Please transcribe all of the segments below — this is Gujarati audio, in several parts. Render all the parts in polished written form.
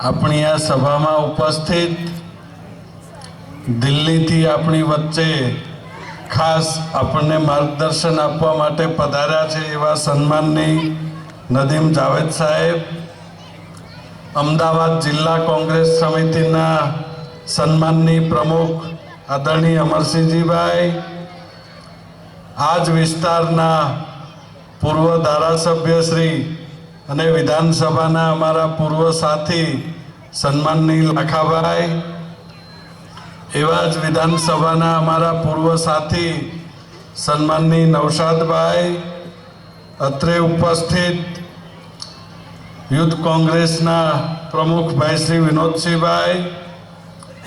આપણી આ સભામાં ઉપસ્થિત દિલ્હીથી આપણી વચ્ચે ખાસ આપણને માર્ગદર્શન આપવા માટે પધાર્યા છે એવા સન્માનની નદીમ જાવેદ સાહેબ, અમદાવાદ જિલ્લા કોંગ્રેસ સમિતિના સન્માનની પ્રમુખ આદરણીય અમરસિંહજીભાઈ, આ જ વિસ્તારના પૂર્વ ધારાસભ્ય શ્રી અને વિધાનસભાના અમારા પૂર્વ સાથી સન્માનની લાખાભાઈ, એવા જ વિધાનસભાના અમારા પૂર્વ સાથી સન્માનની નૌશાદભાઈ, અત્રે ઉપસ્થિત યુથ કોંગ્રેસના પ્રમુખ ભાઈ શ્રી વિનોદસિંહભાઈ,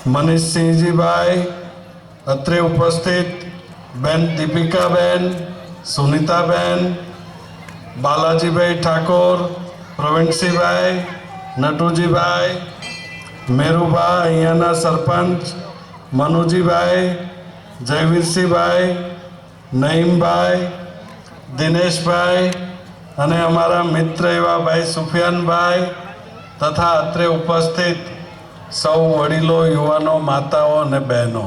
મનીષસિંહજીભાઈ, અત્રે ઉપસ્થિત બેન દીપિકાબેન, સુનિતાબેન, બાલાજીભાઈ ઠાકોર, પ્રવીણસિંહભાઈ, નટુજીભાઈ, મેરુભા અહીંયાના સરપંચ, મનુજીભાઈ, જયવીરસિંહભાઈ, નઈમભાઈ, દિનેશભાઈ અને અમારા મિત્ર એવા ભાઈ સુફિયાનભાઈ તથા અત્રે ઉપસ્થિત સૌ વડીલો, યુવાનો, માતાઓ અને બહેનો,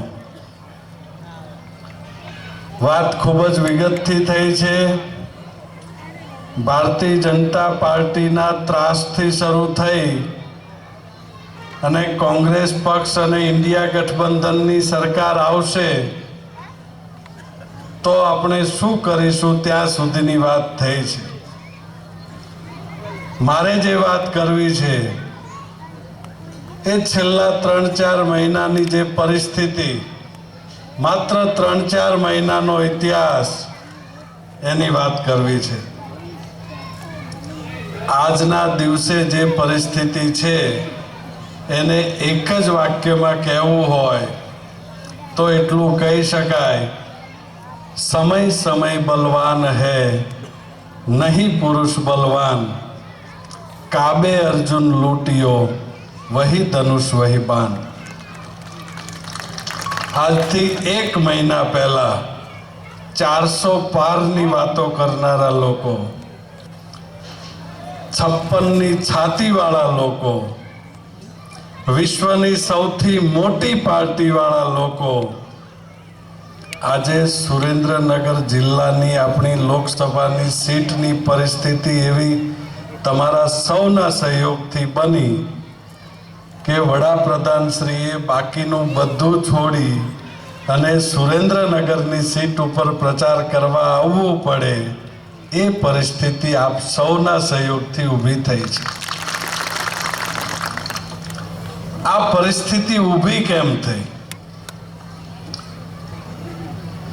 વાત ખૂબ જ વિગતથી થઈ છે. ભારતીય જનતા પાર્ટીના ત્રાસથી શરૂ થઈ અને કોંગ્રેસ પક્ષ અને ઇન્ડિયા ગઠબંધનની સરકાર આવશે તો આપણે શું કરીશું ત્યાં સુધીની વાત થઈ છે. મારે જે વાત કરવી છે એ છેલ્લા 3-4 મહિનાની જે પરિસ્થિતિ, માત્ર 3-4 મહિનાનો ઇતિહાસ, એની વાત કરવી છે. આજના દિવસે જે પરિસ્થિતિ છે એને એક જ વાક્યમાં કહેવું હોય તો એટલું કહી શકાય, સમય સમય બલવાન હૈ, નહીં પુરુષ બલવાન, કાબે અર્જુન લૂંટિયો, વહી ધનુષ વહી બાન. આજથી 1 મહિના પહેલા 400 પારની વાતો કરનારા લોકો, 56ની છાતીવાળા લોકો, વિશ્વની સૌથી મોટી પાર્ટીવાળા લોકો આજે સુરેન્દ્રનગર જિલ્લાની આપણી લોકસભાની સીટની પરિસ્થિતિ એવી તમારા સૌના સહયોગથી બની કે વડાપ્રધાનશ્રીએ બાકીનું બધું છોડી અને સુરેન્દ્રનગરની સીટ ઉપર પ્રચાર કરવા આવવું પડે, એ પરિસ્થિતિ આપ સૌના સહયોગથી ઊભી થઈ છે. આ પરિસ્થિતિ ઊભી કેમ થઈ?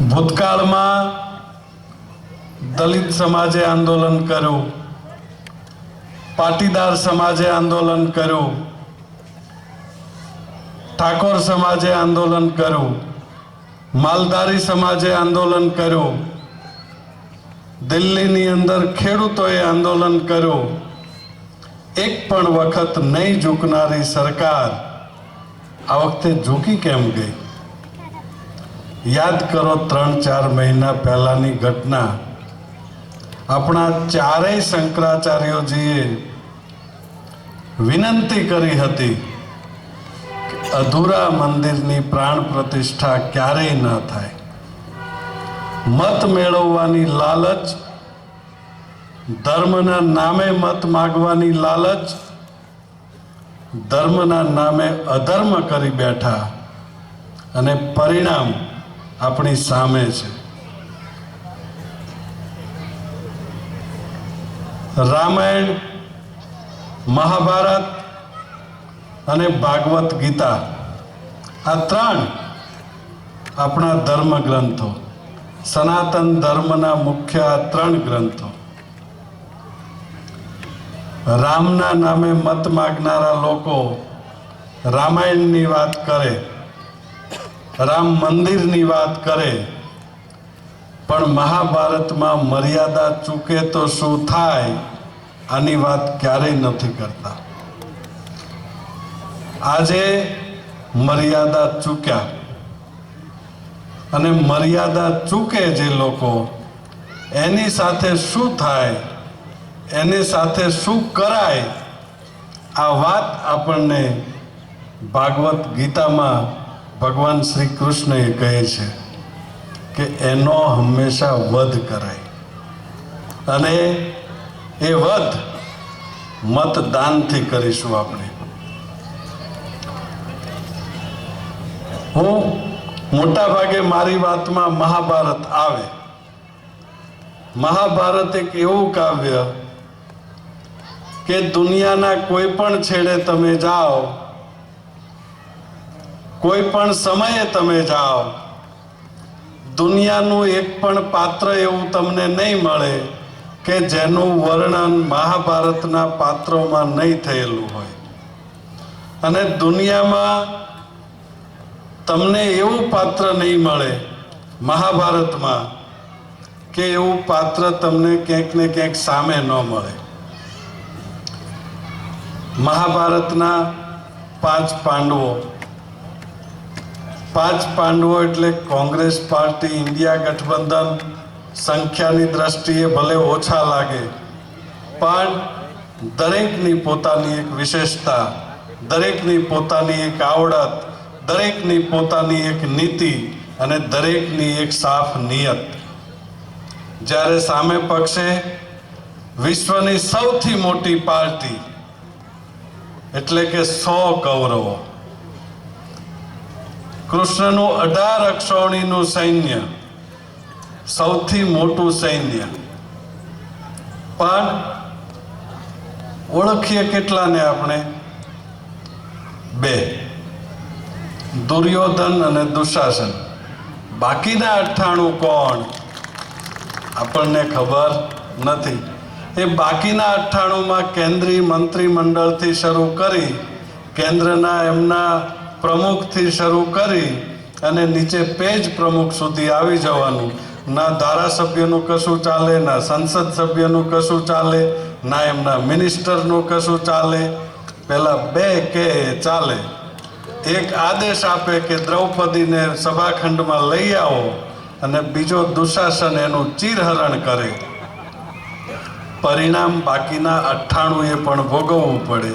ભૂતકાળમાં દલિત સમાજે આંદોલન કર્યું, પાટીદાર સમાજે આંદોલન કર્યું, ઠાકોર સમાજે આંદોલન કર્યું, માલધારી સમાજે આંદોલન કર્યું, દિલ્હીની અંદર ખેડૂતોએ આંદોલન કર્યું. એક પણ વખત નહીં ઝૂકનારી સરકાર આ વખતે ઝૂકી કેમ ગઈ? યાદ કરો 3-4 મહિના પહેલાની ઘટના. આપણા ચારેય શંકરાચાર્યોજીએ વિનંતી કરી હતી કે અધૂરા મંદિરની પ્રાણ પ્રતિષ્ઠા ક્યારેય ન થાય. મત મેળવવાની લાલચ, ધર્મના નામે મત માગવાની લાલચ, ધર્મના નામે અધર્મ કરી બેઠા અને પરિણામ આપણી સામે છે. રામાયણ, મહાભારત અને ભાગવત ગીતા, આ 3 આપણા ધર્મ ગ્રંથો, સનાતન ધર્મના મુખ્ય આ 3 ગ્રંથો. રામના નામે મત માગનારા લોકો રામાયણની વાત કરે, રામ મંદિરની વાત કરે, પણ મહાભારતમાં મર્યાદા ચૂકે તો શું થાય આની વાત ક્યારેય નથી કરતા. આજે મર્યાદા ચૂક્યા અને મર્યાદા ચૂકે જે લોકો, એની સાથે શું થાય, એની સાથે શું કરાય આ વાત આપણને ભાગવત ગીતામાં ભગવાન શ્રી કૃષ્ણએ કહે છે કે એનો હંમેશા વધ કરાય, અને એ વધ મતદાનથી કરીશું આપણે. હું મોટા ભાગે મારી વાતમાં મહાભારત આવે. મહાભારત એક એવું કાવ્ય કે દુનિયાના કોઈ પણ છેડે તમે જાઓ, કોઈ પણ સમયે તમે જાઓ, દુનિયાનું એક પણ પાત્ર એવું તમને નહીં મળે કે જેનું વર્ણન મહાભારતના પાત્રોમાં નહીં થયેલું હોય. અને દુનિયામાં તમને એવું પાત્ર નહીં મળે મહાભારતમાં કે એવું પાત્ર તમને ક્યાંક ને ક્યાંક સામે ન મળે. મહાભારતના 5 પાંડવો, 5 પાંડવો એટલે કોંગ્રેસ પાર્ટી, ઇન્ડિયા ગઠબંધન સંખ્યાની દ્રષ્ટિએ ભલે ઓછા લાગે, પણ દરેકની પોતાની એક વિશેષતા, દરેકની પોતાની એક આવડત, દરેકની પોતાની એક નીતિ અને દરેકની એક સાફ નિયત. જ્યારે સામે પક્ષે વિશ્વની સૌથી મોટી પાર્ટી એટલે કે 100 કૌરવો, કૃષ્ણનું 18 અક્ષૌણીનું સૈન્ય, સૌથી મોટું સૈન્ય, પણ ઓળખીએ કેટલાને આપણે? 2, દુર્યોધન અને દુશાસન. બાકીના 98 કોણ? આપણને ખબર નથી. એ બાકીના 98માં કેન્દ્રીય મંત્રીમંડળથી શરૂ કરી, કેન્દ્રના એમના પ્રમુખથી શરૂ કરી અને નીચે પેજ પ્રમુખ સુધી આવી જવાનું. ના ધારાસભ્યનું કશું ચાલે, ના સંસદ સભ્યનું કશું ચાલે, ના એમના મિનિસ્ટરનું કશું ચાલે. પહેલા 2 કે ચાલે, એક આદેશ આપે કે દ્રૌપદીને સભાખંડમાં લઈ આવો, અને બીજો દુશાસન એનું ચીરહરણ કરે. પરિણામ બાકીના 98એ પણ ભોગવવું પડે.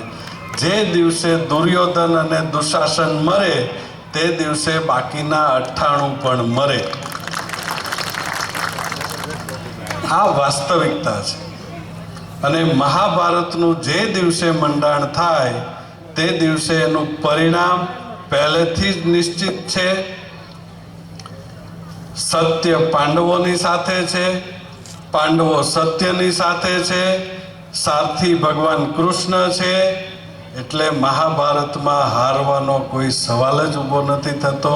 જે દિવસે દુર્યોધન અને દુશાસન મરે તે દિવસે બાકીના 98 પણ મરે. આ વાસ્તવિકતા છે. અને મહાભારતનું જે દિવસે મંડાણ થાય તે દિવસે એનું પરિણામ પહેલેથી જ નિશ્ચિત છે. સત્ય પાંડવોની સાથે છે, પાંડવો સત્યની સાથે છે, સારથી ભગવાન કૃષ્ણ છે. એટલે મહાભારતમાં હારવાનો કોઈ સવાલ જ ઊભો નથી થતો.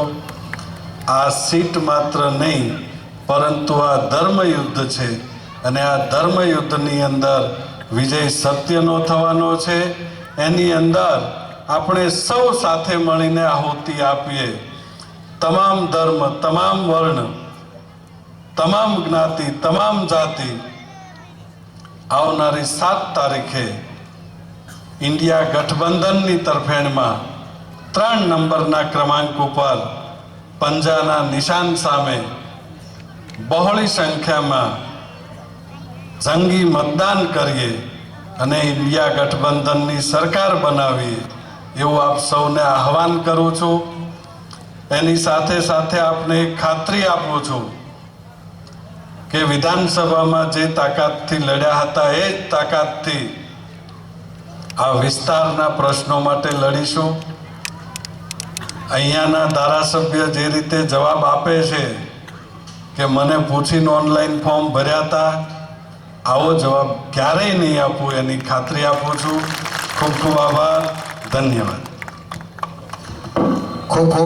આ સીટ માત્ર નહીં, પરંતુ આ ધર્મયુદ્ધ છે, અને આ ધર્મયુદ્ધની અંદર વિજય સત્યનો થવાનો છે. એની અંદર આપણે સૌ સાથે મળીને આહુતિ આપીએ. તમામ ધર્મ, તમામ વર્ણ, તમામ જ્ઞાતિ, તમામ જાતિ આવનારી 7 તારીખે ઇન્ડિયા ગઠબંધનની તરફેણમાં 3 નંબરના ક્રમાંક ઉપર પંજાના નિશાન સામે બહોળી સંખ્યામાં જંગી મતદાન કરીએ અને ઇન્ડિયા ગઠબંધનની સરકાર બનાવીએ એવું આપ સૌને આહવાન કરું છું. એની સાથે સાથે આપને એક ખાતરી આપું છું કે વિધાનસભામાં જે તાકાતથી લડ્યા હતા એ જ તાકાતથી આ વિસ્તારના પ્રશ્નો માટે લડીશું. અહીંયાના ધારાસભ્ય જે રીતે જવાબ આપે છે કે મને પૂછીને ઓનલાઈન ફોર્મ ભર્યા હતા, આવો જવાબ ક્યારેય નહીં આપું એની ખાતરી આપું છું. ખૂબ ખૂબ આભાર. ધન્યવાદ. ખૂબ ખૂબ